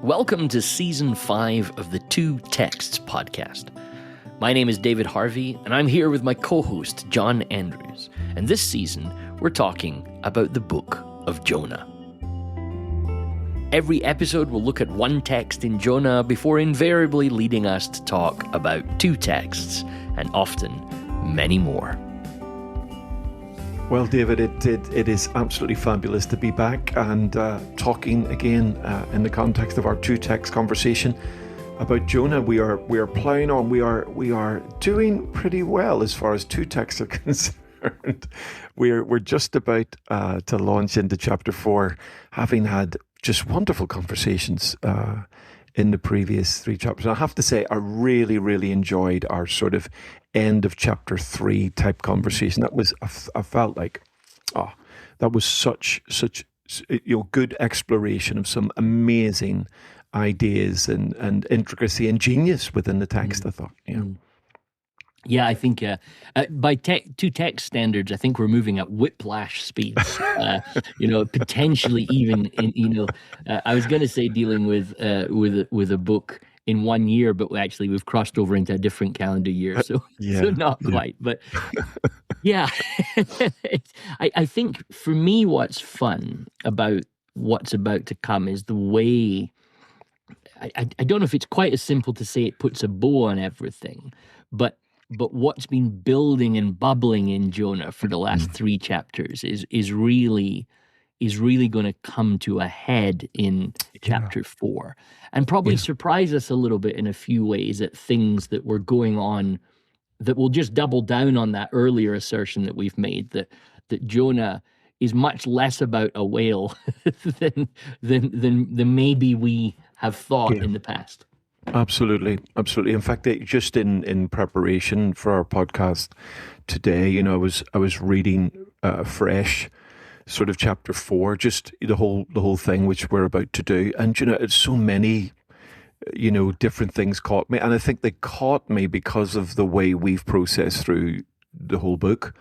Welcome to Season 5 of the Two Texts podcast. My name is David Harvey, and I'm here with my co-host, John Andrews. And this season, we're talking about the book of Jonah. Every episode will look at one text in Jonah before invariably leading us to talk about two texts, and often many more. Well, David, it is absolutely fabulous to be back and talking again in the context of our two text conversation about Jonah. We are ploughing on. We are doing pretty well as far as two texts are concerned. We're just about to launch into chapter 4, having had just wonderful conversations in the previous 3 chapters. And I have to say, I really enjoyed our sort of end of chapter 3 type conversation. That was, I felt like, that was such good exploration of some amazing ideas and intricacy and genius within the text. I thought, Yeah, I think by two text standards, I think we're moving at whiplash speeds. Potentially even in I was going to say dealing with a book in 1 year, but actually we've crossed over into a different calendar year, so not quite. But yeah, I think for me, what's fun about what's about to come is the way. I don't know if it's quite as simple to say it puts a bow on everything, but what's been building and bubbling in Jonah for the last 3 chapters is really going to come to a head in chapter 4, and probably surprise us a little bit in a few ways at things that were going on that will just double down on that earlier assertion that we've made that Jonah is much less about a whale than maybe we have thought in the past. Absolutely. In fact, just in preparation for our podcast today, I was reading fresh, sort of chapter 4, just the whole thing which we're about to do, and it's so many, different things caught me, and I think they caught me because of the way we've processed through the whole book.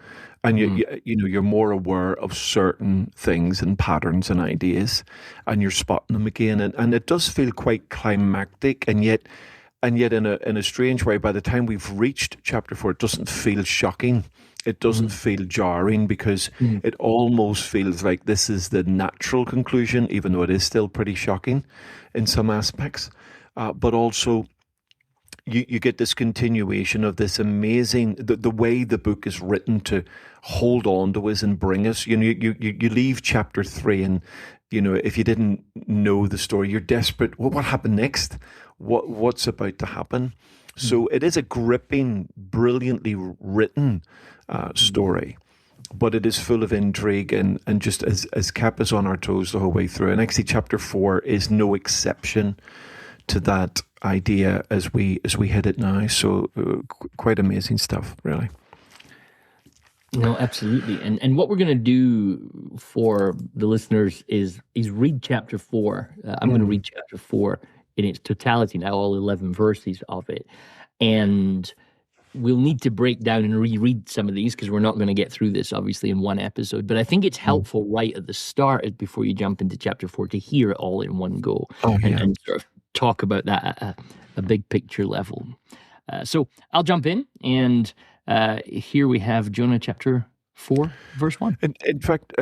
And you're more aware of certain things and patterns and ideas, and you're spotting them again. And it does feel quite climactic, and yet in a strange way, by the time we've reached chapter 4, it doesn't feel shocking. It doesn't feel jarring, because it almost feels like this is the natural conclusion, even though it is still pretty shocking in some aspects. But also, you get this continuation of this amazing, the way the book is written to hold on to us and bring us. You leave chapter 3 and, if you didn't know the story, you're desperate. Well, what happened next? What's about to happen? So it is a gripping, brilliantly written story, but it is full of intrigue and just as kept us on our toes the whole way through. And actually chapter 4 is no exception to that idea as we hit it now. So quite amazing stuff, really. No, absolutely. And what we're going to do for the listeners is read chapter 4. I'm going to read chapter 4 in its totality now, all 11 verses of it. And we'll need to break down and reread some of these because we're not going to get through this, obviously, in one episode. But I think it's helpful right at the start, before you jump into chapter 4, to hear it all in one go and sort of talk about that at a big picture level. So I'll jump in, and here we have Jonah chapter 4, verse 1. In fact,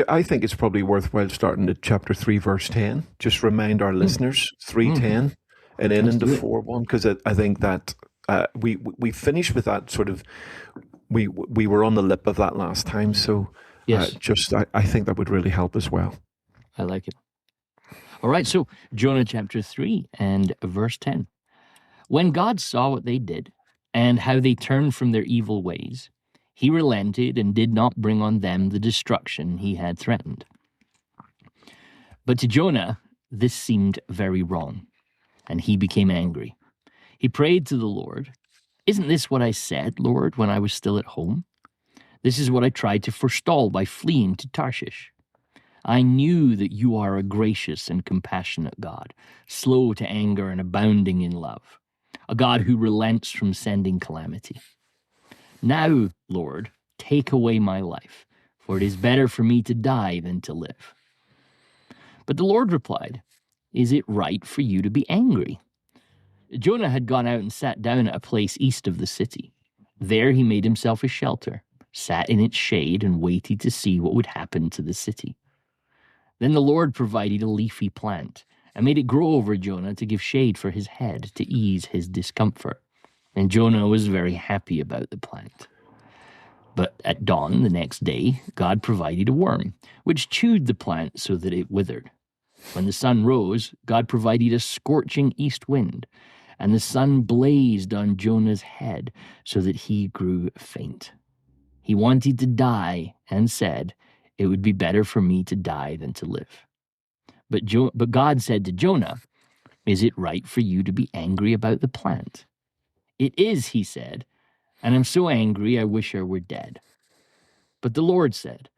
I think it's probably worthwhile starting at chapter 3, verse 10. Just remind our listeners, 3:10, and then into 4:1, because I think that we finished with that sort of, we were on the lip of that last time, so I think that would really help as well. I like it. All right, so Jonah chapter 3 and verse 10. When God saw what they did and how they turned from their evil ways, he relented and did not bring on them the destruction he had threatened. But to Jonah, this seemed very wrong, and he became angry. He prayed to the Lord, "Isn't this what I said, Lord, when I was still at home? This is what I tried to forestall by fleeing to Tarshish. I knew that you are a gracious and compassionate God, slow to anger and abounding in love, a God who relents from sending calamity. Now, Lord, take away my life, for it is better for me to die than to live." But the Lord replied, is it right for you to be angry?" Jonah had gone out and sat down at a place east of the city. There he made himself a shelter, sat in its shade, and waited to see what would happen to the city. Then the Lord provided a leafy plant and made it grow over Jonah to give shade for his head to ease his discomfort. And Jonah was very happy about the plant. But at dawn the next day, God provided a worm, which chewed the plant so that it withered. When the sun rose, God provided a scorching east wind, and the sun blazed on Jonah's head so that he grew faint. He wanted to die and said, "It would be better for me to die than to live." But God said to Jonah, "Is it right for you to be angry about the plant?" "It is," he said, "and I'm so angry I wish I were dead." But the Lord said,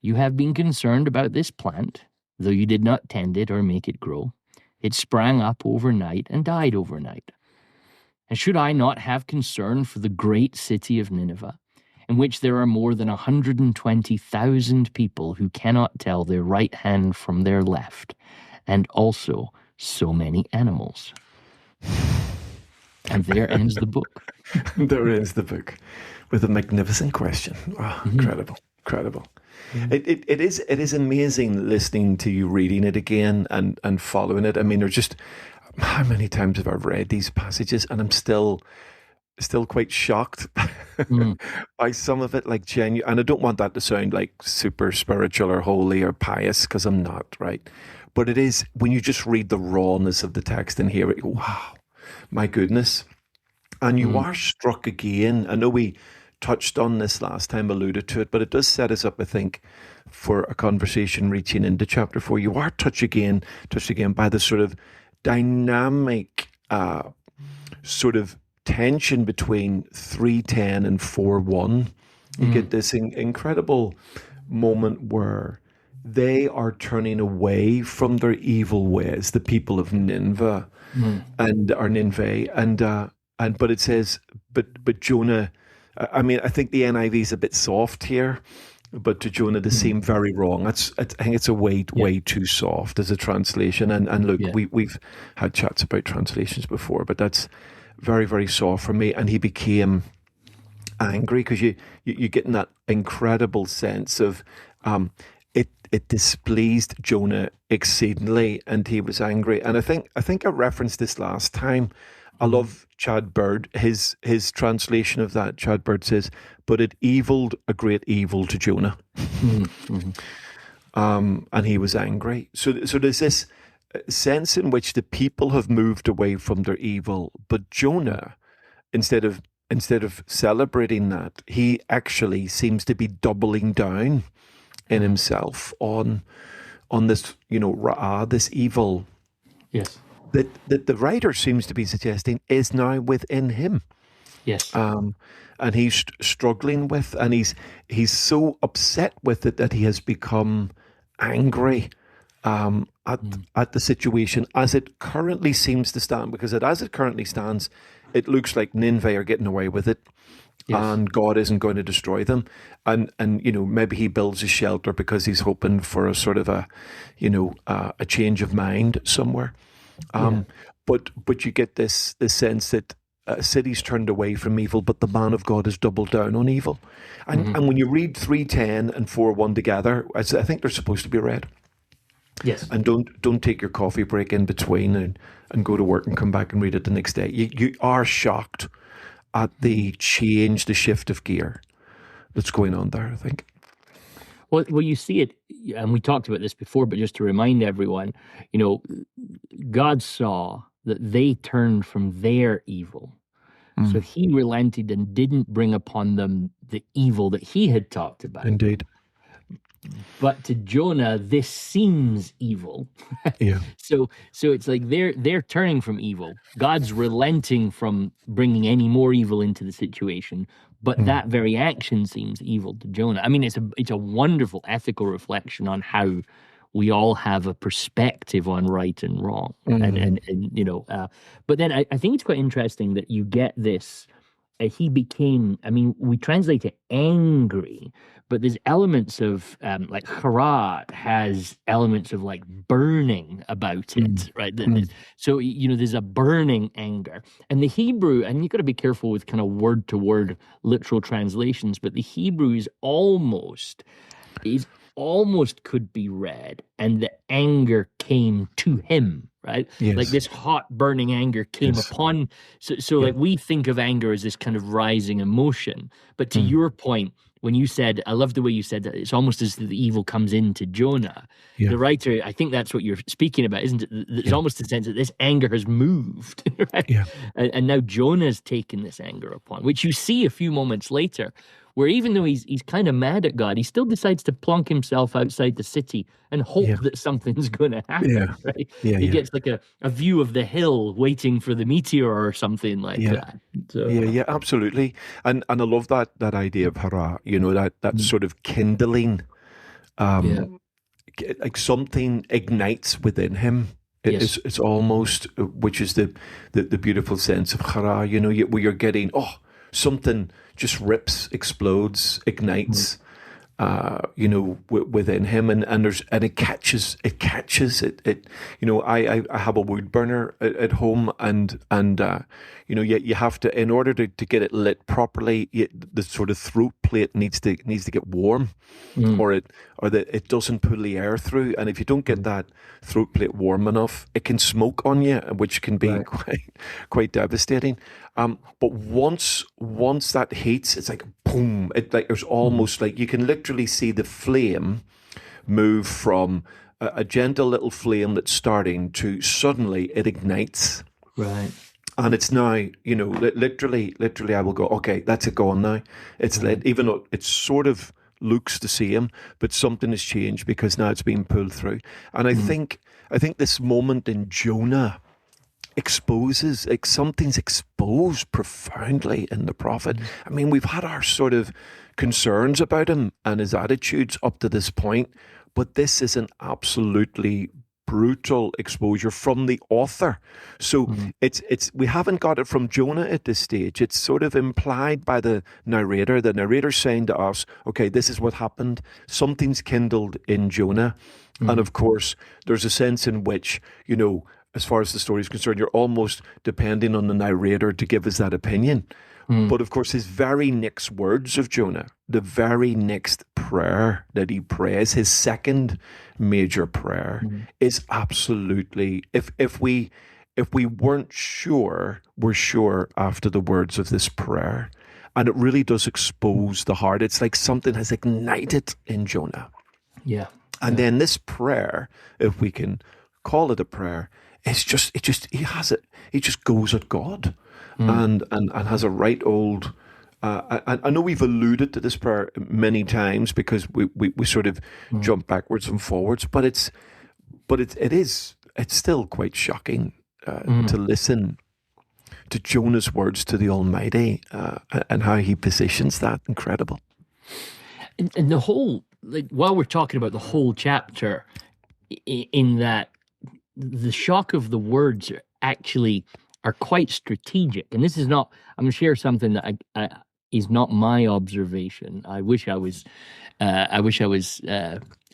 "You have been concerned about this plant, though you did not tend it or make it grow. It sprang up overnight and died overnight. And should I not have concern for the great city of Nineveh, in which there are more than 120,000 people who cannot tell their right hand from their left, and also so many animals?" And there ends the book. There ends the book with a magnificent question. Oh, incredible, incredible. It is amazing listening to you reading it again and following it. I mean, there's just how many times have I read these passages, and I'm still quite shocked by some of it, like genuine. And I don't want that to sound like super spiritual or holy or pious, because I'm not, right? But it is, when you just read the rawness of the text and hear it, wow, my goodness. And you are struck again. I know we touched on this last time, alluded to it, but it does set us up, I think, for a conversation reaching into chapter 4. You are touched again by the sort of dynamic sort of tension between 3:10 and 4:1. You get this incredible moment where they are turning away from their evil ways, the people of Nineveh and but it says, but Jonah. I mean, I think the NIV is a bit soft here, but to Jonah they seem very wrong. I think it's a way too soft as a translation. And look, we've had chats about translations before, but that's very, very soft for me. And he became angry, because you get that incredible sense of it displeased Jonah exceedingly, and he was angry. And I think I referenced this last time. I love Chad Bird, his translation of that. Chad Bird says, "But it eviled a great evil to Jonah." And he was angry. So there's this sense in which the people have moved away from their evil, but Jonah, instead of celebrating that, he actually seems to be doubling down in himself on this, this evil. Yes. That the writer seems to be suggesting is now within him. Yes. And he's struggling with, and he's so upset with it that he has become angry at the situation as it currently seems to stand. Because as it currently stands, it looks like Nineveh are getting away with it. Yes. And God isn't going to destroy them, and maybe he builds a shelter because he's hoping for a sort of a change of mind somewhere. But you get this sense that cities turned away from evil, but the man of God has doubled down on evil. And when you read 3:10 and 4:1 together, as I think they're supposed to be read. Yes. And don't take your coffee break in between and go to work and come back and read it the next day. You are shocked at the change, the shift of gear that's going on there, I think. Well, you see it, and we talked about this before, but just to remind everyone, God saw that they turned from their evil. So he relented and didn't bring upon them the evil that he had talked about. Indeed. But to Jonah, this seems evil. Yeah. So it's like they're turning from evil. God's relenting from bringing any more evil into the situation. But that very action seems evil to Jonah. I mean, it's a wonderful ethical reflection on how we all have a perspective on right and wrong. And but then I think it's quite interesting that you get this he became, I mean, we translate it angry, but there's elements of like hara has elements of like burning about Mm. it, right? Mm. So, there's a burning anger. And the Hebrew, and you've got to be careful with kind of word to word literal translations, but the Hebrew is almost could be read, and the anger came to him, right? Like Yes. this hot burning anger came Yes. upon. So Yeah. like we think of anger as this kind of rising emotion, but to Mm. your point, when you said, I love the way you said that, it's almost as the evil comes into Jonah. Yeah. The writer, I think that's what you're speaking about, isn't it? There's Yeah. almost a sense that this anger has moved, right? Yeah. And now Jonah's taken this anger upon, which you see a few moments later, where even though he's kind of mad at God, he still decides to plonk himself outside the city and hope Yeah. that something's going to Yeah. happen, right? Yeah. He Yeah. gets like a view of the hill waiting for the meteor or something like Yeah. that. So, Yeah, yeah, absolutely, and I love that idea of hara. That mm, sort of kindling, yeah, like something ignites within him. yes, It's almost, which is the beautiful sense of hara. Where you're getting something just rips, explodes, mm, ignites. Within him, and it catches it. I have a wood burner at home, and you have to, in order to get it lit properly, the sort of throat plate needs to get warm, mm, or it doesn't pull the air through, and if you don't get mm, that throat plate warm enough, it can smoke on you, which can be right, quite devastating. But once that heats, it's like boom. It like there's mm, almost like you can literally see the flame move from a gentle little flame that's starting to suddenly it ignites. right, And it's now, literally, I will go, okay, that's it going now. It's right, lit, even though it sort of looks the same, but something has changed because now it's being pulled through. And I mm, think, I think this moment in Jonah exposes, like something's exposed profoundly in the prophet. mm, I mean, we've had our sort of concerns about him and his attitudes up to this point, but this is an absolutely brutal exposure from the author. So mm, it's we haven't got it from Jonah at this stage. It's sort of implied by the narrator. The narrator's saying to us, okay, this is what happened. Something's kindled in Jonah. And mm, of course, there's a sense in which, as far as the story is concerned, you're almost depending on the narrator to give us that opinion. mm, But of course, his very next words of Jonah, the very next prayer that he prays, his second major prayer, mm, is absolutely, if we weren't sure, we're sure after the words of this prayer. And it really does expose the heart. It's like something has ignited in Jonah. yeah, And yeah, then this prayer, if we can call it a prayer, he just goes at God, mm, and has a right old. I know we've alluded to this prayer many times because we sort of mm, jump backwards and forwards, but it's still quite shocking to mm. listen to Jonah's words to the Almighty, and how he positions that. Incredible. And the whole, like, while we're talking about the whole chapter, in that the shock of the words are quite strategic. And this is not, I'm going to share something that is not my observation. I wish I was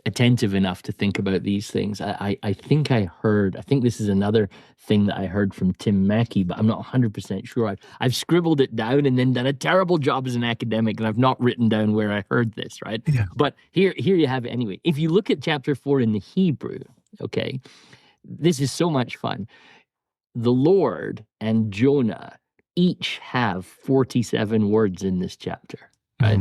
attentive enough to think about these things. I think this is another thing that I heard from Tim Mackey, but I'm not 100% sure. I've scribbled it down and then done a terrible job as an academic, and I've not written down where I heard this, right? Yeah. But here you have it anyway. If you look at chapter 4 in the Hebrew, okay, this is so much fun. The Lord and Jonah each have 47 words in this chapter, right?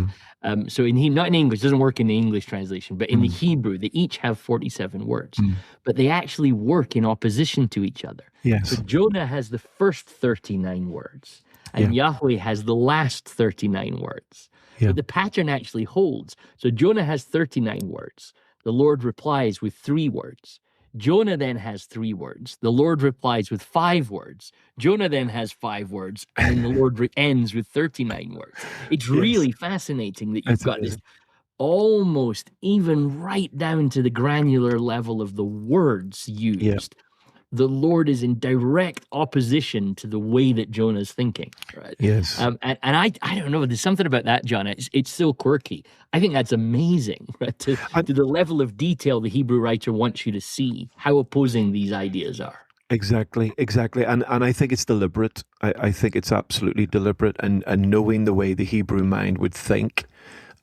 So not in English, it doesn't work in the English translation, but in the Hebrew, they each have 47 words, but they actually work in opposition to each other. So Yes. Jonah has the first 39 words, and Yeah. Yahweh has the last 39 words. Yeah. But the pattern actually holds. So Jonah has 39 words. The Lord replies with 3 words. Jonah then has 3 words. The Lord replies with 5 words. Jonah then has 5 words. And then the Lord ends with 39 words. It's Yes. really fascinating that you've That's got this amazing. almost even right down to the granular level of the words Yeah. used. the Lord is in direct opposition to the way that Jonah's thinking, right? Yes. And I don't know, there's something about that, John. It's so quirky. I think that's amazing, right? To the level of detail the Hebrew writer wants you to see how opposing these ideas are. Exactly. And I think it's deliberate. I think it's absolutely deliberate, and knowing the way the Hebrew mind would think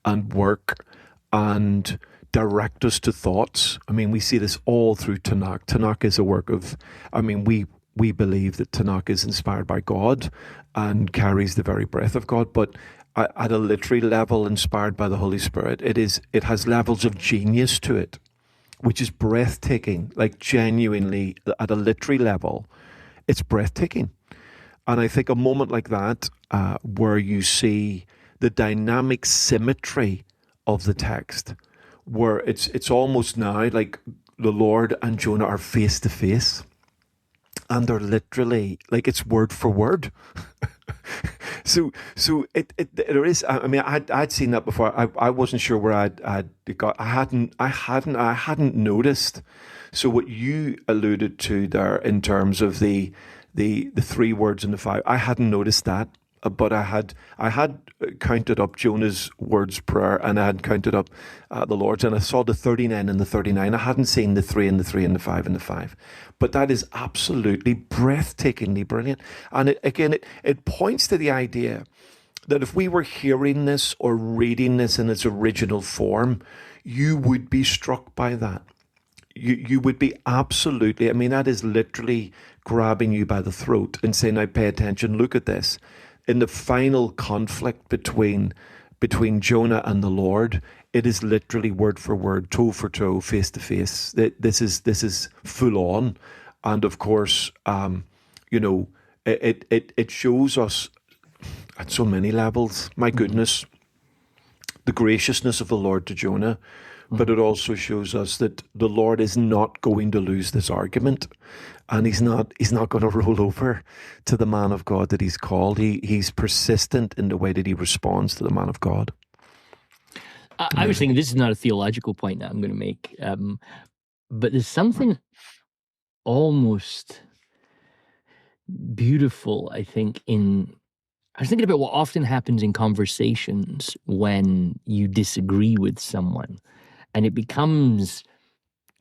and work and direct us to thoughts. I mean, we see this all through Tanakh. Tanakh is a work of, I mean, we believe that Tanakh is inspired by God and carries the very breath of God, but at a literary level, inspired by the Holy Spirit, it has levels of genius to it, which is breathtaking, like genuinely at a literary level, it's breathtaking. And I think a moment like that, where you see the dynamic symmetry of the text, where it's almost now like the Lord and Jonah are face to face, and they're literally like it's word for word. So there is. I mean, I'd seen that before. I wasn't sure where I'd got. I hadn't noticed. So what you alluded to there in terms of the 3 words and the 5, I hadn't noticed that. But I had counted up Jonah's words prayer, and I had counted up the Lord's, and I saw the 39 and the 39. I hadn't seen the 3 and the 3 and the 5 and the 5. But that is absolutely breathtakingly brilliant. And it points to the idea that if we were hearing this or reading this in its original form, you would be struck by that. You would be absolutely, I mean, that is literally grabbing you by the throat and saying, now pay attention, look at this. In the final conflict between Jonah and the Lord, it is literally word for word, toe for toe, face to face. This is full on, and of course, it shows us at so many levels. My goodness, the graciousness of the Lord to Jonah, but it also shows us that the Lord is not going to lose this argument. And he's not going to roll over to the man of God that he's called. He's persistent in the way that he responds to the man of God. I was thinking, this is not a theological point that I'm going to make, but there's something almost beautiful, I think, I was thinking about what often happens in conversations when you disagree with someone, and it becomes,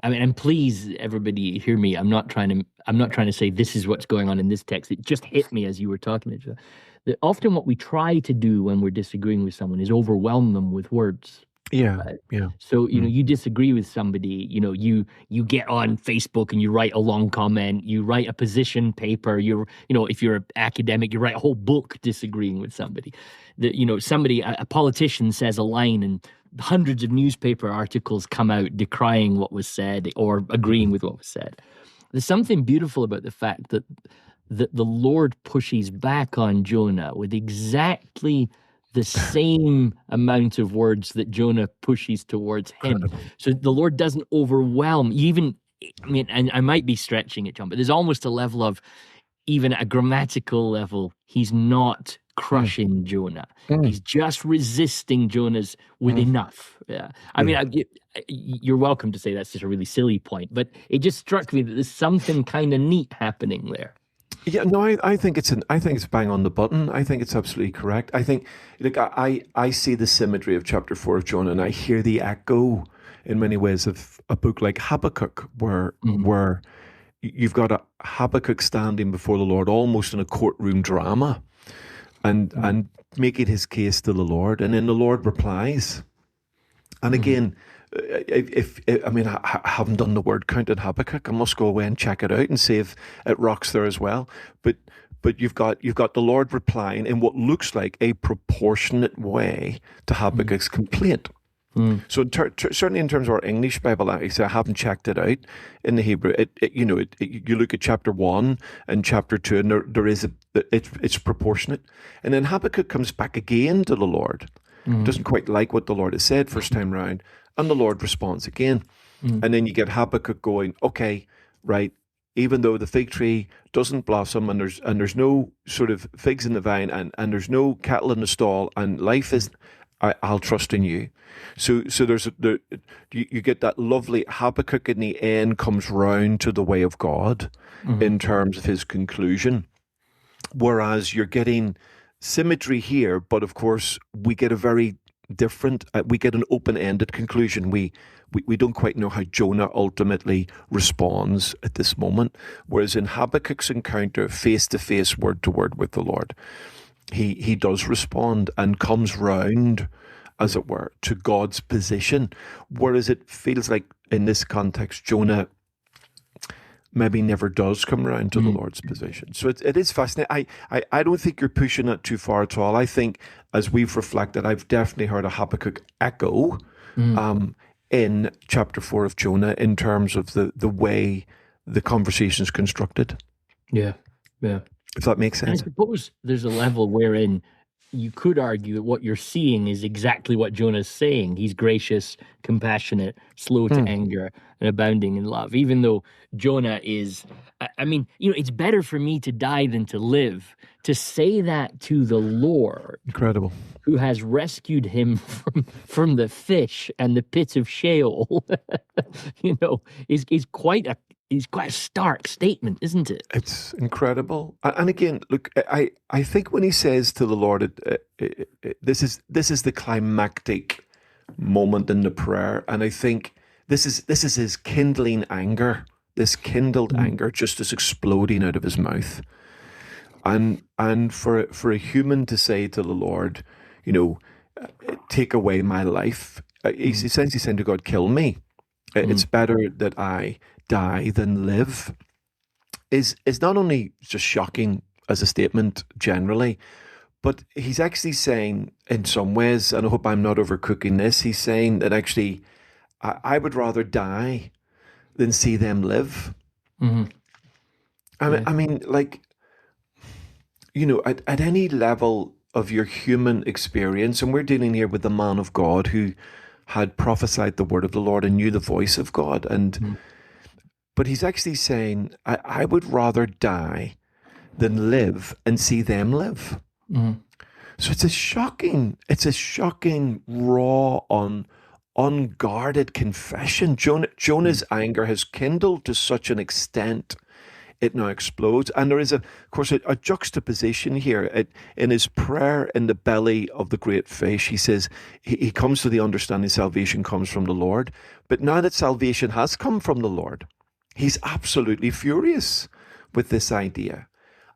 I mean, and please, everybody, hear me. I'm not trying to say this is what's going on in this text. It just hit me as you were talking to each other. That often what we try to do when we're disagreeing with someone is overwhelm them with words. Yeah, Right? yeah. So, you disagree with somebody, you get on Facebook and you write a long comment, you write a position paper, if you're an academic, you write a whole book disagreeing with somebody. A politician says a line and hundreds of newspaper articles come out decrying what was said or agreeing with what was said. There's something beautiful about the fact that the Lord pushes back on Jonah with exactly the same amount of words that Jonah pushes towards him. Incredible. So the Lord doesn't overwhelm, and I might be stretching it, John, but there's almost a level of, even at a grammatical level, he's not crushing Jonah. He's just resisting Jonah's with enough. Yeah. I mean, you're welcome to say that's just a really silly point, but it just struck me that there's something kind of neat happening there. Yeah, no, I think it's bang on the button. I think it's absolutely correct. I think, like, I see the symmetry of chapter 4 of Jonah, and I hear the echo in many ways of a book like Habakkuk, where you've got a Habakkuk standing before the Lord almost in a courtroom drama, and making his case to the Lord, and then the Lord replies. And again, I haven't done the word count in Habakkuk. I must go away and check it out and see if it rocks there as well. But you've got the Lord replying in what looks like a proportionate way to Habakkuk's complaint. So certainly in terms of our English Bible, I haven't checked it out in the Hebrew. You look at chapter 1 and chapter 2, and it's proportionate. And then Habakkuk comes back again to the Lord. Doesn't quite like what the Lord has said first time round, and the Lord responds again. And then you get Habakkuk going, okay, right, even though the fig tree doesn't blossom and there's no sort of figs in the vine and there's no cattle in the stall and life is, I'll trust in you. So you get that lovely Habakkuk in the end comes round to the way of God in terms of his conclusion, whereas you're getting symmetry here, but of course we get a very different. We get an open-ended conclusion. We don't quite know how Jonah ultimately responds at this moment, whereas in Habakkuk's encounter, face to face, word to word with the Lord, he does respond and comes round, as it were, to God's position. Whereas it feels like in this context, Jonah maybe never does come around to the Lord's position. So it is fascinating. I don't think you're pushing it too far at all. I think, as we've reflected, I've definitely heard a Habakkuk echo in chapter 4 of Jonah in terms of the way the conversation is constructed. Yeah, yeah. If that makes And I sense. suppose there's a level wherein you could argue that what you're seeing is exactly what Jonah's saying. He's gracious, compassionate, slow to anger, and abounding in love. Even though Jonah is, I mean, it's better for me to die than to live. To say that to the Lord, Incredible. who has rescued him from the fish and the pit of Sheol, is quite a stark statement, isn't it? It's incredible. And again, look, I think when he says to the Lord, this is the climactic moment in the prayer, and I think this is his kindling anger, this kindled anger just is exploding out of his mouth. And for a human to say to the Lord, take away my life, he's essentially saying to God, kill me. It's better that I die than live, is not only just shocking as a statement generally, but he's actually saying in some ways, and I hope I'm not overcooking this, he's saying that actually I would rather die than see them live. I mean, like, at any level of your human experience, and we're dealing here with the man of God who had prophesied the word of the Lord and knew the voice of God, but he's actually saying, I would rather die than live and see them live. So it's a shocking, raw, unguarded confession. Jonah's anger has kindled to such an extent it now explodes. And there is, of course, a juxtaposition here. In his prayer in the belly of the great fish, he says, he comes to the understanding salvation comes from the Lord. But now that salvation has come from the Lord, he's absolutely furious with this idea.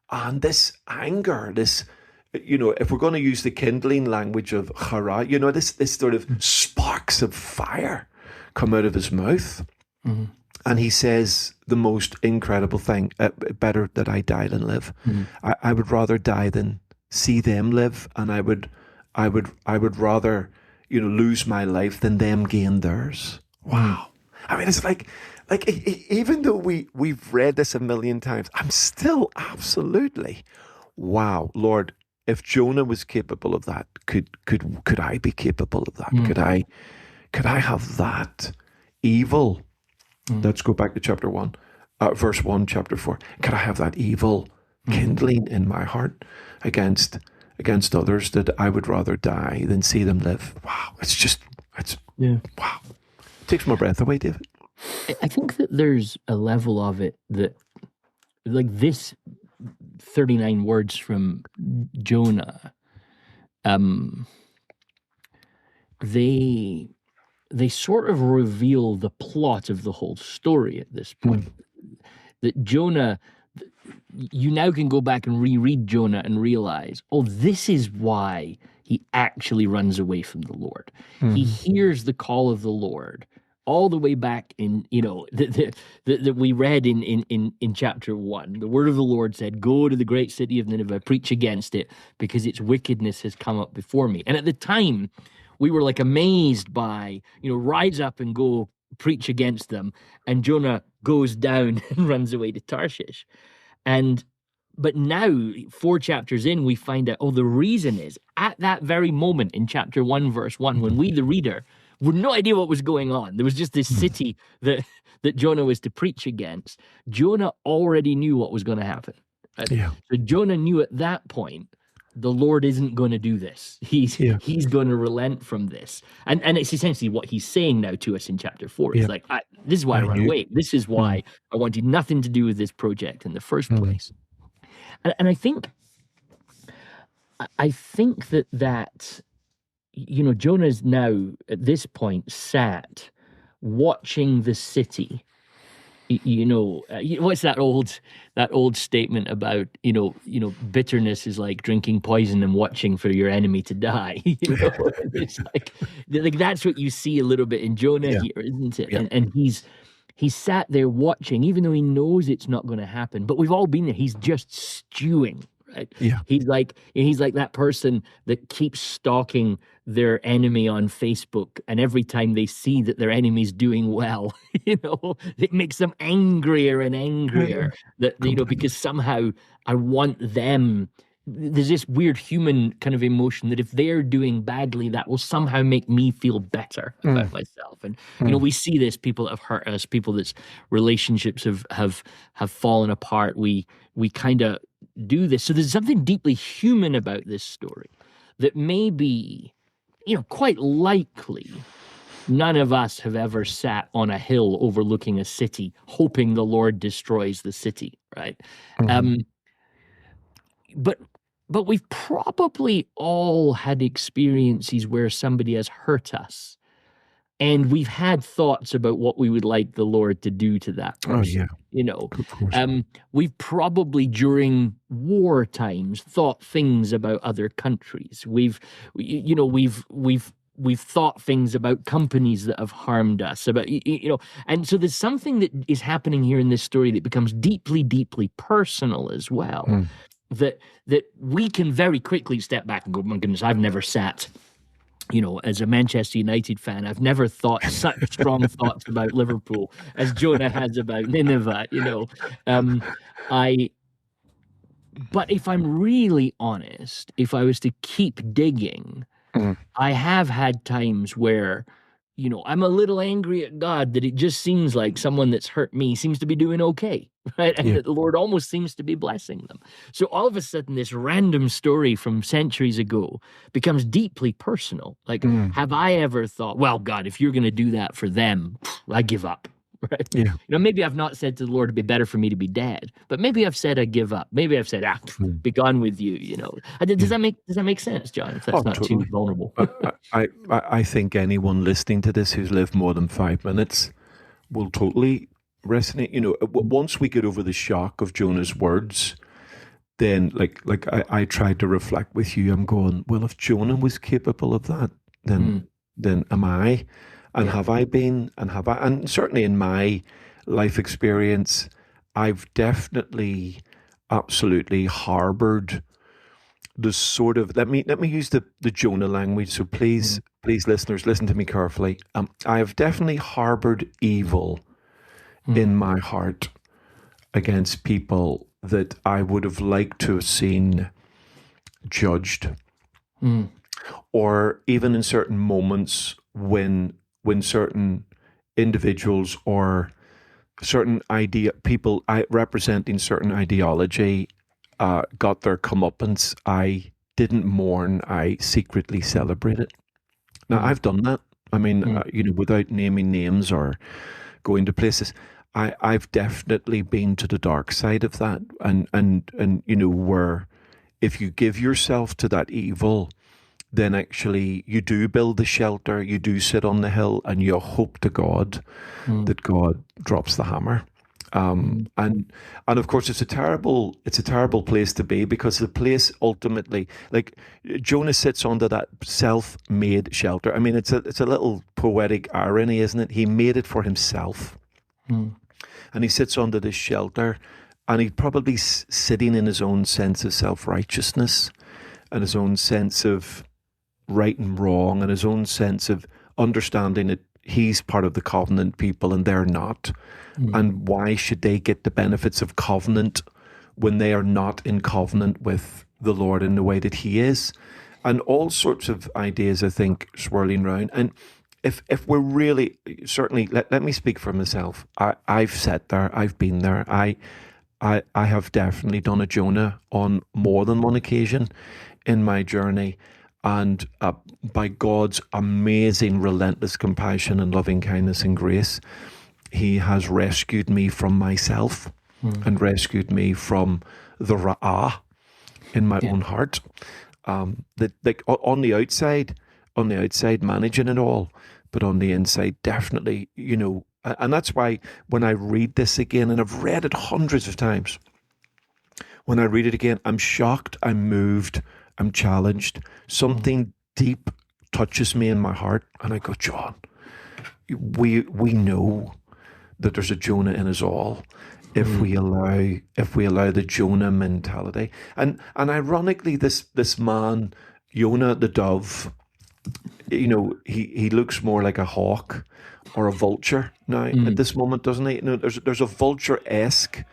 And this anger, this, if we're going to use the kindling language of chara, this sort of sparks of fire come out of his mouth. And he says the most incredible thing, better that I die than live. I would rather die than see them live. And I would rather, lose my life than them gain theirs. Wow. I mean, it's like even though we've read this a million times, I'm still absolutely, wow, Lord, if Jonah was capable of that, could I be capable of that? Could I have that evil? Let's go back to chapter 1, verse 1, chapter 4. Could I have that evil kindling in my heart against others, that I would rather die than see them live? Wow, wow. Takes my breath away, David. I think that there's a level of it that, like this 39 words from Jonah, they sort of reveal the plot of the whole story at this point. That Jonah, you now can go back and reread Jonah and realize, this is why he actually runs away from the Lord. He hears the call of the Lord all the way back in, that we read in chapter 1. The word of the Lord said, go to the great city of Nineveh, preach against it, because its wickedness has come up before me. And at the time, we were like amazed by, rise up and go preach against them. And Jonah goes down and runs away to Tarshish. But now, 4 chapters in, we find out, the reason is at that very moment in chapter 1, verse 1, when we, the reader, we had no idea what was going on. There was just this city that Jonah was to preach against. Jonah already knew what was going to happen. So Jonah knew at that point the Lord isn't going to do this. Yeah. He's going to relent from this. And it's essentially what he's saying now to us in chapter 4. It's Yeah. like, this is why I ran knew. away. This is why I wanted nothing to do with this project in the first place. And I think that Jonah's now at this point sat watching the city. What's that old statement about bitterness is like drinking poison and watching for your enemy to die. It's like that's what you see a little bit in Jonah here, isn't it? Yeah. And he's sat there watching, even though he knows it's not going to happen. But we've all been there. He's just stewing, right? Yeah. He's like that person that keeps stalking their enemy on Facebook, and every time they see that their enemy's doing well, it makes them angrier and angrier. Because somehow I want them. There's this weird human kind of emotion that if they're doing badly, that will somehow make me feel better about myself. And we see this: people that have hurt us, people that's relationships have fallen apart. We kind of do this. So there's something deeply human about this story that maybe, quite likely, none of us have ever sat on a hill overlooking a city hoping the Lord destroys the city, right? But we've probably all had experiences where somebody has hurt us, and we've had thoughts about what we would like the Lord to do to that person. Of course. We've probably during war times thought things about other countries. We've thought things about companies that have harmed us, and so there's something that is happening here in this story that becomes deeply, deeply personal as well. That we can very quickly step back and go, my goodness, I've never sat, as a Manchester United fan, I've never thought such strong thoughts about Liverpool as Jonah has about Nineveh, But if I'm really honest, if I was to keep digging, I have had times where, I'm a little angry at God that it just seems like someone that's hurt me seems to be doing okay, right? And that the Lord almost seems to be blessing them. So all of a sudden, this random story from centuries ago becomes deeply personal. Like, have I ever thought, well, God, if you're going to do that for them, I give up. Right? Yeah. Maybe I've not said to the Lord, it'd be better for me to be dead, but maybe I've said I give up. Maybe I've said, be gone with you. Does that make sense, John? If that's not totally. too vulnerable. I think anyone listening to this who's lived more than 5 minutes will totally resonate. Once we get over the shock of Jonah's words, then like I tried to reflect with you. I'm going, well, if Jonah was capable of that, then am I? And have I been, and certainly in my life experience, I've definitely, absolutely harbored the sort of, let me use the Jonah language. So please, listeners, listen to me carefully. I have definitely harbored evil in my heart against people that I would have liked to have seen judged, or even in certain moments when certain individuals or certain people representing certain ideology got their comeuppance, I didn't mourn, I secretly celebrated. Now, I've done that. I mean, without naming names or going to places, I've definitely been to the dark side of that. And where if you give yourself to that evil, then actually you do build the shelter, you do sit on the hill, and you hope to God that God drops the hammer. And of course, it's a terrible place to be, because the place ultimately, like Jonah sits under that self-made shelter. I mean, it's a little poetic irony, isn't it? He made it for himself, and he sits under this shelter, and he's probably sitting in his own sense of self-righteousness and his own sense of right and wrong, and his own sense of understanding that he's part of the covenant people and they're not. And why should they get the benefits of covenant when they are not in covenant with the Lord in the way that he is? And all sorts of ideas, I think, swirling around. And if we're really, certainly, let me speak for myself. I've sat there, I've been there. I have definitely done a Jonah on more than one occasion in my journey. And by God's amazing, relentless compassion and loving kindness and grace, He has rescued me from myself and rescued me from the ra'ah in my own heart. That, like, on the outside, managing it all, but on the inside, definitely, and that's why when I read this again, and I've read it hundreds of times, when I read it again, I'm shocked, I'm moved, I'm challenged. Something deep touches me in my heart, and I go, John, we know that there's a Jonah in us all if we allow the Jonah mentality. And ironically, this man, Jonah the dove, he looks more like a hawk or a vulture now at this moment, doesn't he? There's a vulture-esque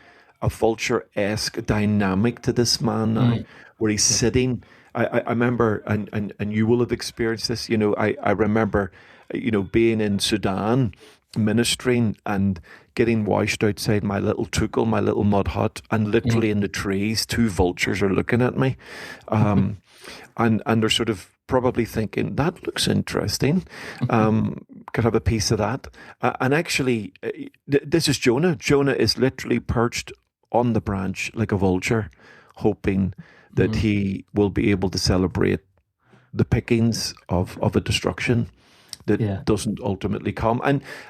dynamic to this man now, where he's sitting. I remember, and you will have experienced this. I remember, being in Sudan, ministering and getting washed outside my little tukul, my little mud hut, and literally in the trees, two vultures are looking at me, and they're sort of probably thinking, that looks interesting. Could have a piece of that. And actually, this is Jonah. Jonah is literally perched on the branch like a vulture, hoping that he will be able to celebrate the pickings of a destruction that doesn't ultimately come.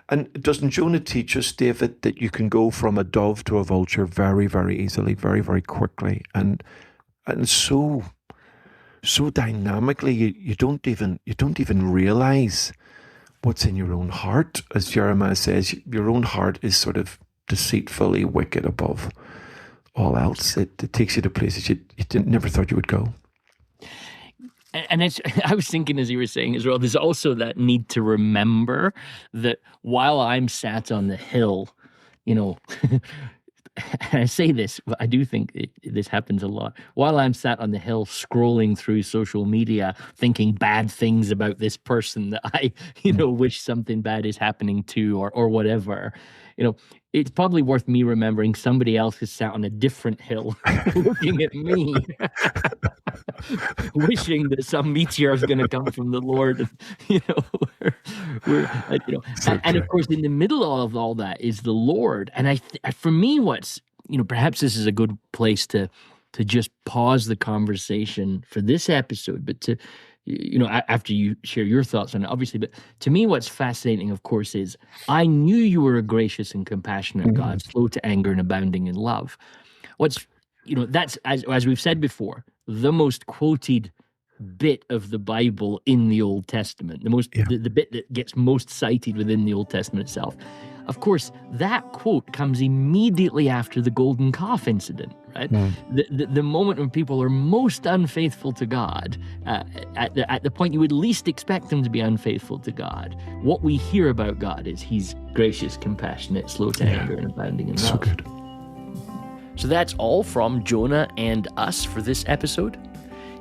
And doesn't Jonah teach us, David, that you can go from a dove to a vulture very, very easily, very, very quickly, and so dynamically, you don't even realize what's in your own heart. As Jeremiah says, your own heart is sort of deceitfully wicked above all else. It takes you to places you never thought you would go. And I was thinking, as you were saying as well, there's also that need to remember that while I'm sat on the hill, and I say this, but I do think this happens a lot. While I'm sat on the hill scrolling through social media, thinking bad things about this person that I, wish something bad is happening to, or whatever, it's probably worth me remembering somebody else is sat on a different hill looking at me, wishing that some meteor is going to come from the Lord. And of course, in the middle of all that is the Lord. And for me, what's, perhaps this is a good place to just pause the conversation for this episode, but to, after you share your thoughts on it, obviously, but to me, what's fascinating, of course, is I knew you were a gracious and compassionate God, slow to anger and abounding in love. That's, as we've said before, the most quoted bit of the Bible in the Old Testament, the bit that gets most cited within the Old Testament itself. Of course, that quote comes immediately after the golden calf incident, right? The moment when people are most unfaithful to God, at the point you would least expect them to be unfaithful to God. What we hear about God is He's gracious, compassionate, slow to anger, and abounding in love. So good. So that's all from Jonah and us for this episode.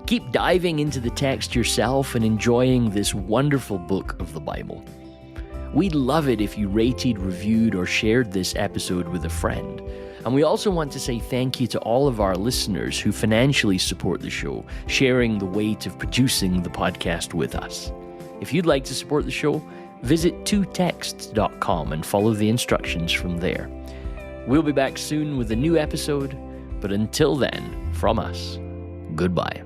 Keep diving into the text yourself and enjoying this wonderful book of the Bible. We'd love it if you rated, reviewed, or shared this episode with a friend. And we also want to say thank you to all of our listeners who financially support the show, sharing the weight of producing the podcast with us. If you'd like to support the show, visit twotexts.com and follow the instructions from there. We'll be back soon with a new episode, but until then, from us, goodbye.